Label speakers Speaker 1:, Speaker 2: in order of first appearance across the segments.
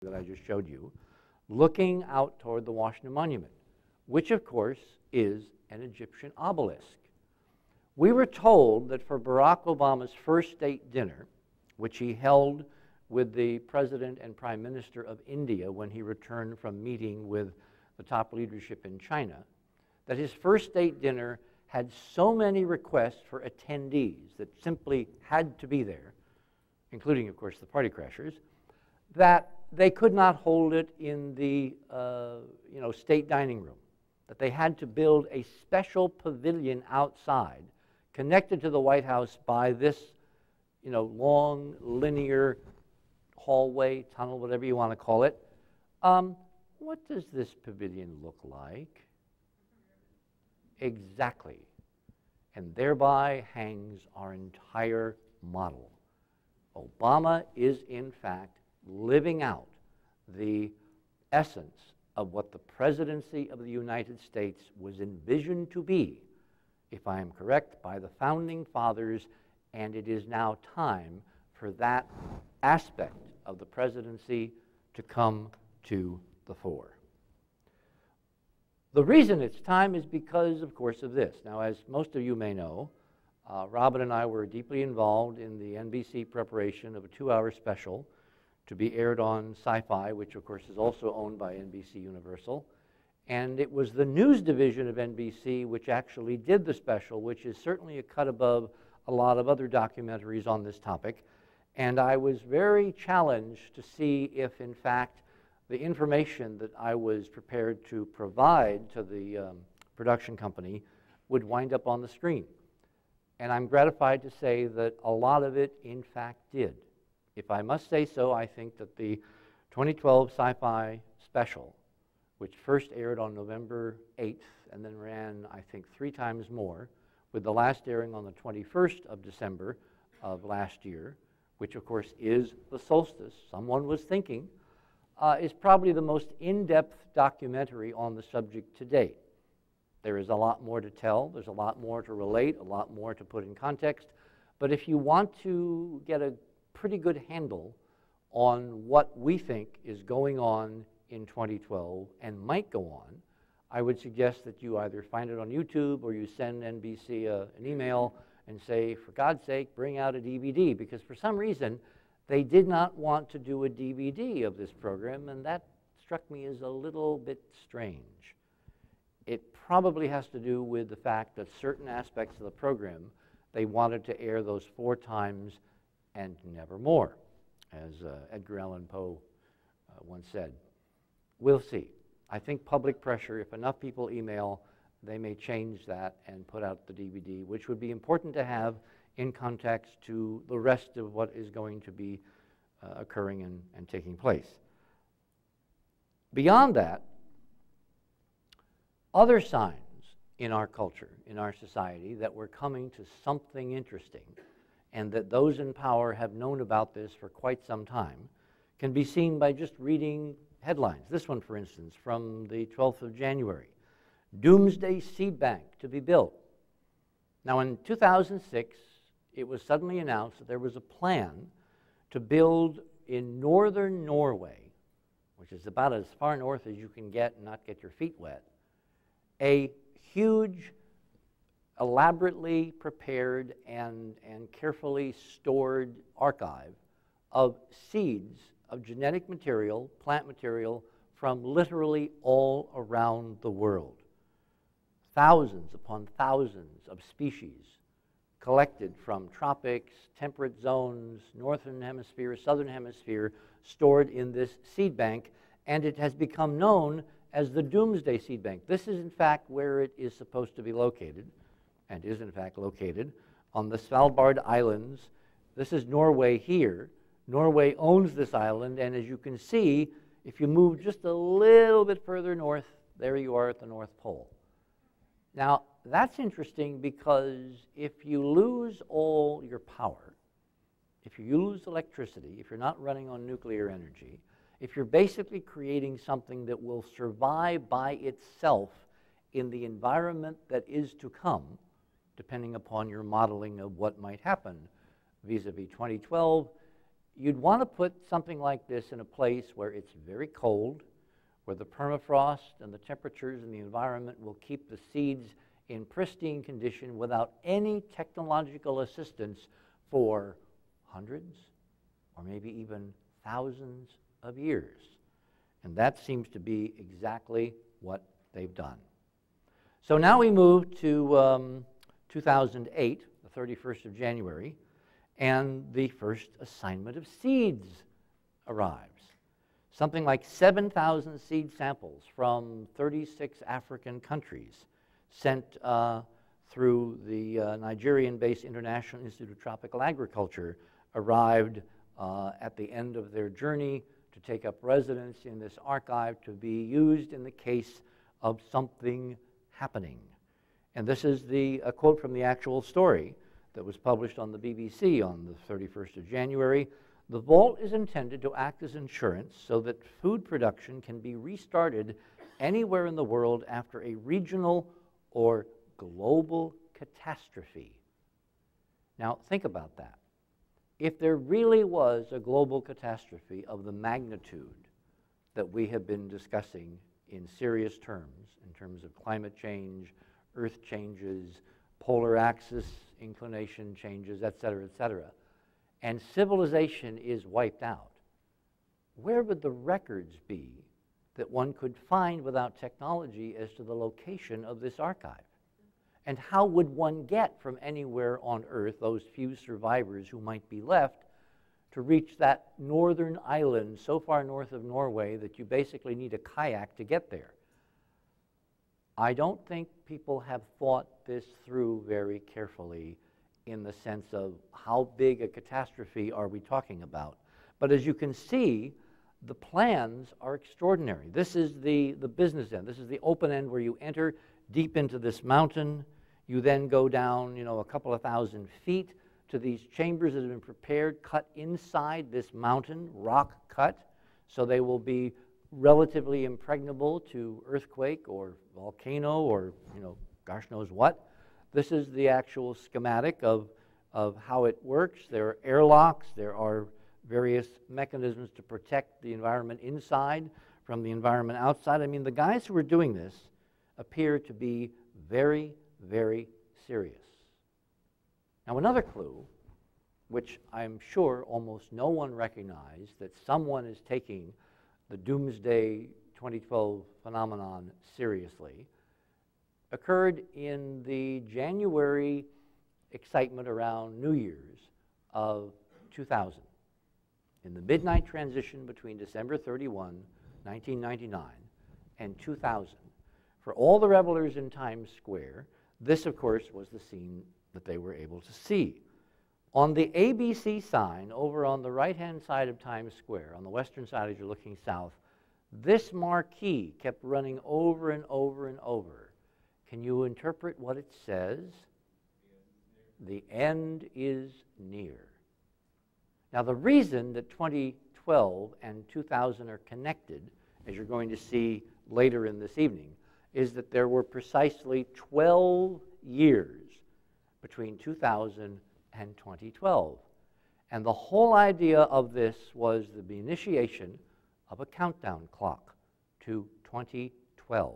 Speaker 1: that I just showed you, looking out toward the Washington Monument, which of course is an Egyptian obelisk. We were told that for Barack Obama's first state dinner, which he held with the President and Prime Minister of India when he returned from meeting with the top leadership in China, that his first state dinner had so many requests for attendees that simply had to be there, including, of course, the party crashers, that they could not hold it in the state dining room, that they had to build a special pavilion outside connected to the White House by this long linear hallway, tunnel, whatever you want to call it. What does this pavilion look like? Exactly. And thereby hangs our entire model. Obama is, in fact, living out the essence of what the presidency of the United States was envisioned to be, if I am correct, by the founding fathers, and it is now time for that aspect of the presidency to come to the fore. The reason it's time is because, of course, of this. Now, as most of you may know, Robin and I were deeply involved in the NBC preparation of a 2-hour special to be aired on Sci-Fi, which, of course, is also owned by NBC Universal. And it was the news division of NBC which actually did the special, which is certainly a cut above a lot of other documentaries on this topic. And I was very challenged to see if, in fact, the information that I was prepared to provide to the production company would wind up on the screen. And I'm gratified to say that a lot of it, in fact, did. If I must say so, I think that the 2012 Sci-Fi special, which first aired on November 8th and then ran, I think, 3 times more, with the last airing on the 21st of December of last year, which, of course, is the solstice, someone was thinking, is probably the most in-depth documentary on the subject to date. There is a lot more to tell, there's a lot more to relate, a lot more to put in context, but if you want to get a pretty good handle on what we think is going on in 2012 and might go on, I would suggest that you either find it on YouTube or you send NBC an email and say, for God's sake, bring out a DVD, because for some reason they did not want to do a DVD of this program, and that struck me as a little bit strange. It probably has to do with the fact that certain aspects of the program they wanted to air those 4 times and never more, as Edgar Allan Poe once said. We'll see. I think public pressure, if enough people email, they may change that and put out the DVD, which would be important to have in context to the rest of what is going to be occurring and taking place. Beyond that, other signs in our culture, in our society, that we're coming to something interesting, and that those in power have known about this for quite some time, can be seen by just reading headlines. This one, for instance, from the 12th of January. Doomsday seed bank to be built. Now, in 2006, it was suddenly announced that there was a plan to build in northern Norway, which is about as far north as you can get and not get your feet wet, a huge, elaborately prepared and carefully stored archive of seeds of genetic material, plant material, from literally all around the world. Thousands upon thousands of species collected from tropics, temperate zones, northern hemisphere, southern hemisphere, stored in this seed bank, and it has become known as the Doomsday Seed Bank. This is, in fact, where it is supposed to be located, and is, in fact, located on the Svalbard Islands. This is Norway here. Norway owns this island, and as you can see, if you move just a little bit further north, there you are at the North Pole. Now, that's interesting because if you lose all your power, if you lose electricity, if you're not running on nuclear energy, if you're basically creating something that will survive by itself in the environment that is to come, depending upon your modeling of what might happen vis-a-vis 2012, you'd want to put something like this in a place where it's very cold, where the permafrost and the temperatures in the environment will keep the seeds in pristine condition without any technological assistance for hundreds or maybe even thousands of years. And that seems to be exactly what they've done. So now we move to 2008, the 31st of January, and the first assignment of seeds arrives. Something like 7,000 seed samples from 36 African countries sent through the Nigerian-based International Institute of Tropical Agriculture arrived at the end of their journey to take up residence in this archive to be used in the case of something happening. And this is a quote from the actual story that was published on the BBC on the 31st of January. The vault is intended to act as insurance so that food production can be restarted anywhere in the world after a regional or global catastrophe. Now, think about that. If there really was a global catastrophe of the magnitude that we have been discussing in serious terms, in terms of climate change, earth changes, polar axis inclination changes, et cetera, and civilization is wiped out, where would the records be that one could find without technology as to the location of this archive? And how would one get from anywhere on Earth, those few survivors who might be left, to reach that northern island so far north of Norway that you basically need a kayak to get there? I don't think people have thought this through very carefully in the sense of how big a catastrophe are we talking about. But as you can see, the plans are extraordinary. This is the business end. This is the open end where you enter deep into this mountain. You then go down, a couple of thousand feet to these chambers that have been prepared, cut inside this mountain, rock cut, so they will be relatively impregnable to earthquake or volcano or, gosh knows what. This is the actual schematic of how it works. There are airlocks. There are various mechanisms to protect the environment inside from the environment outside. I mean, the guys who are doing this appear to be very, very serious. Now, another clue, which I'm sure almost no one recognized, that someone is taking the Doomsday 2012 phenomenon seriously, occurred in the January excitement around New Year's of 2000. In the midnight transition between December 31, 1999 and 2000, for all the revelers in Times Square, this, of course, was the scene that they were able to see. On the ABC sign over on the right-hand side of Times Square, on the western side as you're looking south, this marquee kept running over and over and over. Can you interpret what it says? The end is near. Now, the reason that 2012 and 2000 are connected, as you're going to see later in this evening, is that there were precisely 12 years between 2000 and 2012. And the whole idea of this was the initiation of a countdown clock to 2012.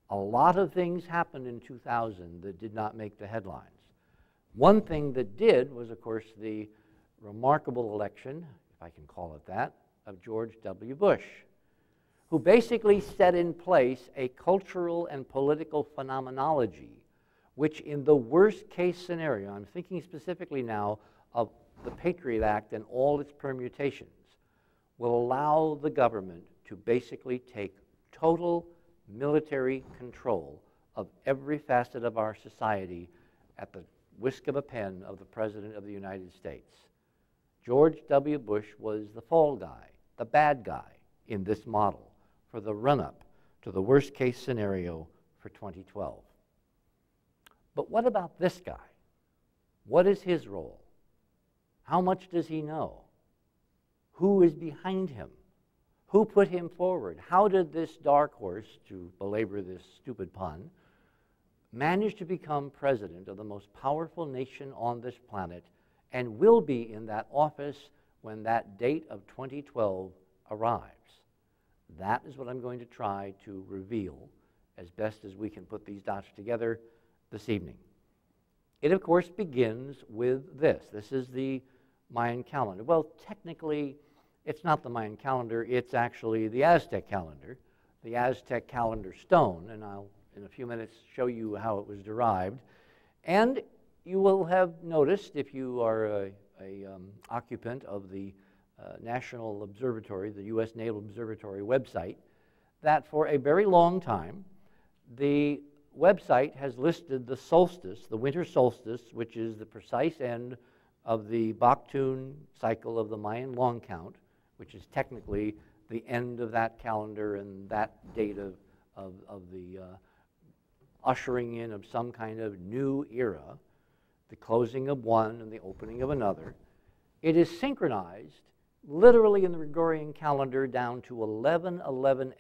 Speaker 1: A lot of things happened in 2000 that did not make the headlines. One thing that did was, of course, the remarkable election, if I can call it that, of George W. Bush, who basically set in place a cultural and political phenomenology which, in the worst case scenario, I'm thinking specifically now of the Patriot Act and all its permutations, will allow the government to basically take total military control of every facet of our society at the whisk of a pen of the President of the United States. George W. Bush was the fall guy, the bad guy in this model for the run-up to the worst case scenario for 2012. But what about this guy? What is his role? How much does he know? Who is behind him? Who put him forward? How did this dark horse, to belabor this stupid pun, manage to become president of the most powerful nation on this planet and will be in that office when that date of 2012 arrives. That is what I'm going to try to reveal as best as we can put these dots together this evening. It, of course, begins with this. This is the Mayan calendar. Well, technically, it's not the Mayan calendar. It's actually the Aztec calendar, the Aztec calendar stone, and I'll, in a few minutes, show you how it was derived. And you will have noticed, if you are an occupant of the National Observatory, the U.S. Naval Observatory website, that for a very long time, the website has listed the solstice, the winter solstice, which is the precise end of the Baktun cycle of the Mayan long count, which is technically the end of that calendar and that date of the ushering in of some kind of new era, the closing of one and the opening of another. It is synchronized literally in the Gregorian calendar down to 11:11